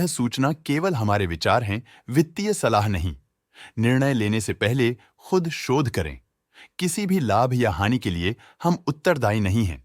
सूचना केवल हमारे विचार हैं, वित्तीय सलाह नहीं। निर्णय लेने से पहले खुद शोध करें। किसी भी लाभ या हानि के लिए हम उत्तरदायी नहीं हैं।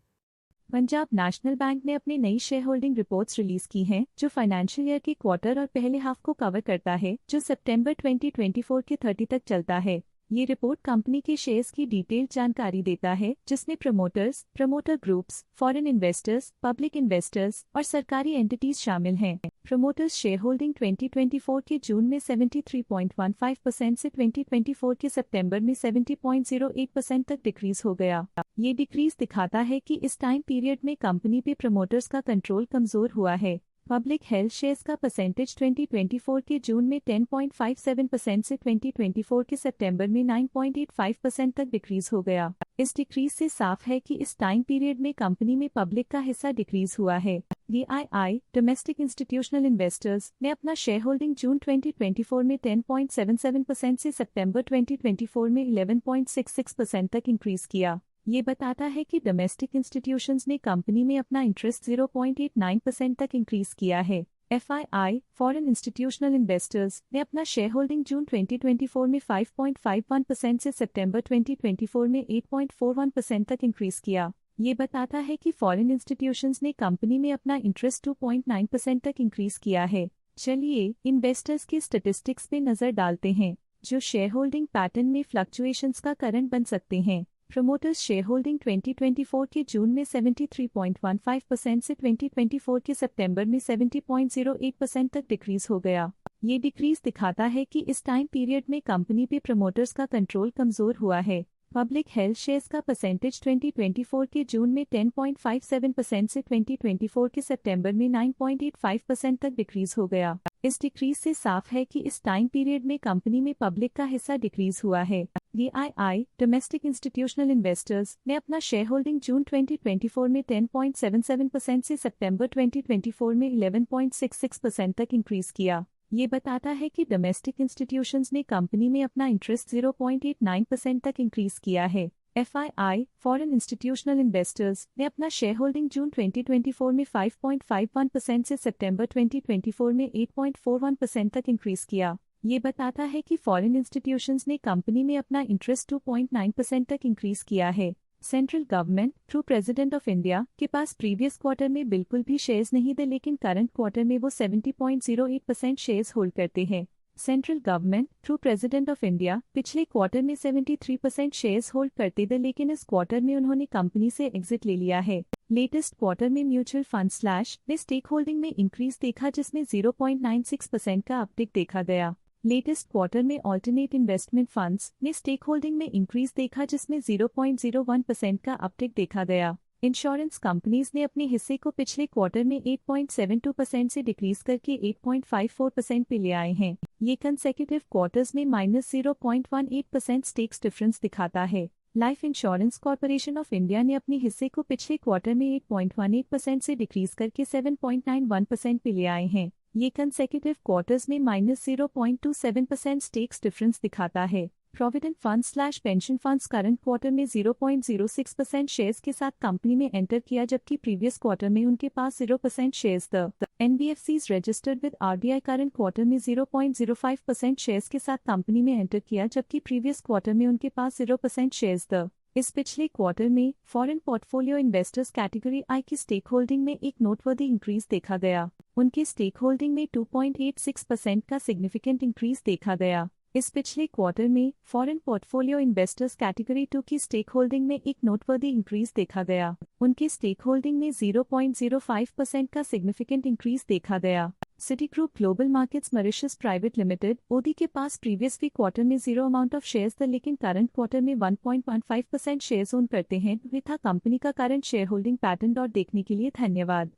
पंजाब नेशनल बैंक ने अपनी नई शेयर होल्डिंग रिपोर्ट्स रिलीज की हैं, जो फाइनेंशियल ईयर के क्वार्टर और पहले हाफ को कवर करता है, जो सितंबर 2024 के 30 तक चलता है। ये रिपोर्ट कंपनी के शेयर्स की डिटेल्ड जानकारी देता है, जिसमें promoters, promoter groups, foreign investors, public investors और सरकारी एंटिटीज शामिल हैं। प्रमोटर्स शेयर होल्डिंग 2024 के जून में 73.15% से 2024 के सितंबर में 70.08% तक डिक्रीज हो गया। ये डिक्रीज दिखाता है कि इस टाइम पीरियड में कंपनी पे प्रमोटर्स का कंट्रोल कमजोर हुआ है। पब्लिक हेल्थ शेयर्स का परसेंटेज 2024 के जून में 10.57% से 2024 के सितंबर में 9.85% तक डिक्रीज हो गया। इस डिक्रीज से साफ है कि इस टाइम पीरियड में कंपनी में पब्लिक का हिस्सा डिक्रीज हुआ है। DII डोमेस्टिक इंस्टीट्यूशनल इन्वेस्टर्स ने अपना शेयर होल्डिंग जून 2024 में 10.77% से सितंबर 2024 में 11.66% तक इंक्रीज किया। ये बताता है कि डोमेस्टिक इंस्टीट्यूशंस ने कंपनी में अपना इंटरेस्ट 0.89% तक इंक्रीज किया है। FII फॉरेन इंस्टीट्यूशनल इन्वेस्टर्स ने अपना शेयर होल्डिंग जून 2024 में 5.51% से सितंबर 2024 में 8.41% तक इंक्रीज किया। ये बताता है कि फॉरेन इंस्टीट्यूशंस ने कंपनी में अपना इंटरेस्ट 2.9% तक इंक्रीज किया है। चलिए इन्वेस्टर्स के स्टैटिस्टिक्स पे नजर डालते हैं, जो शेयर होल्डिंग पैटर्न में फ्लक्चुएशंस का कारण बन सकते हैं। प्रमोटर्स शेयर होल्डिंग 2024 के जून में 73.15% से 2024 के सितंबर में 70.08% तक डिक्रीज हो गया। ये डिक्रीज दिखाता है कि इस टाइम पीरियड में कंपनी पे प्रमोटर्स का कंट्रोल कमजोर हुआ है। पब्लिक हेल्थ शेयर्स का परसेंटेज 2024 के जून में 10.57% से 2024 के सितंबर में 9.85% तक डिक्रीज हो गया। इस डिक्रीज से साफ है कि इस टाइम पीरियड में कंपनी में पब्लिक का हिस्सा डिक्रीज हुआ है। DII डोमेस्टिक इंस्टीट्यूशनल इन्वेस्टर्स ने अपना शेयर होल्डिंग जून 2024 में 10.77% से सितंबर 2024 में 11.66% तक इंक्रीज किया। ये बताता है कि डोमेस्टिक इंस्टीट्यूशंस ने कंपनी में अपना इंटरेस्ट 0.89% तक इंक्रीज किया है। FII फॉरेन इंस्टीट्यूशनल इन्वेस्टर्स ने अपना शेयर होल्डिंग जून 2024 में 5.51% से सितंबर 2024 में 8.41% तक इंक्रीज किया। ये बताता है कि फॉरेन इंस्टीट्यूशंस ने कंपनी में अपना इंटरेस्ट 2.9% तक इंक्रीज किया है। Central government through president of India के पास प्रीवियस क्वार्टर में बिल्कुल भी शेयर्स नहीं थे, लेकिन करंट क्वार्टर में वो 70.08% शेयर्स होल्ड करते हैं। Central government through president of India पिछले क्वार्टर में 73% शेयर्स होल्ड करते थे, लेकिन इस क्वार्टर में उन्होंने कंपनी से एग्जिट ले लिया है। लेटेस्ट क्वार्टर में म्यूचुअल फंड स्लैश ने स्टेक होल्डिंग में इंक्रीज देखा, जिसमें 0.96% का अपटिक देखा गया। लेटेस्ट क्वार्टर में ऑल्टरनेट इन्वेस्टमेंट फंड्स ने स्टेक होल्डिंग में इंक्रीज देखा, जिसमें 0.01% का अपटिक देखा गया। इंश्योरेंस कंपनीज ने अपने हिस्से को पिछले क्वार्टर में 8.72% से डिक्रीज करके 8.54% पे ले आए हैं। ये कंसेक्यूटिव क्वार्टर्स में -0.18% स्टेक्स डिफरेंस दिखाता है। Life insurance corporation of India ने अपने हिस्से को पिछले क्वार्टर में 8.18% से डिक्रीज करके 7.91% पे ले आए हैं। ये कंसेक्यूटिव क्वार्टर्स में -0.27% स्टेक्स डिफरेंस दिखाता है। Provident fund slash pension funds current quarter में 0.06% शेयर्स के साथ कंपनी में एंटर किया, जबकि प्रीवियस क्वार्टर में उनके पास 0% शेयर्स थे। NBFCs registered with RBI current quarter में 0.05% शेयर्स के साथ कंपनी में एंटर किया, जबकि प्रीवियस क्वार्टर में उनके पास 0% शेयर्स थे। इस पिछले क्वार्टर में फॉरेन पोर्टफोलियो इन्वेस्टर्स कैटेगरी आई की स्टेक होल्डिंग में एक नोटवर्दी इंक्रीज देखा गया। उनके स्टेक होल्डिंग में 2.86% का सिग्निफिकेंट इंक्रीज देखा गया। इस पिछले क्वार्टर में फॉरेन पोर्टफोलियो इन्वेस्टर्स कैटेगरी 2 की स्टेक होल्डिंग में एक नोटवर्दी इंक्रीज देखा गया। उनके स्टेक होल्डिंग में 0.05% का सिग्निफिकेंट इंक्रीज देखा गया। Citigroup Global Markets Mauritius Private Limited OD के पास प्रीवियस क्वार्टर में 0 अमाउंट ऑफ शेयर्स था, लेकिन करंट क्वार्टर में 1.15% शेयर्स ओन करते हैं। वे था कंपनी का करंट शेयर होल्डिंग पैटर्न। और देखने के लिए धन्यवाद।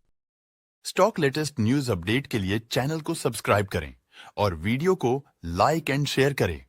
स्टॉक लेटेस्ट न्यूज अपडेट के लिए चैनल को सब्सक्राइब करें और वीडियो को लाइक एंड शेयर करें।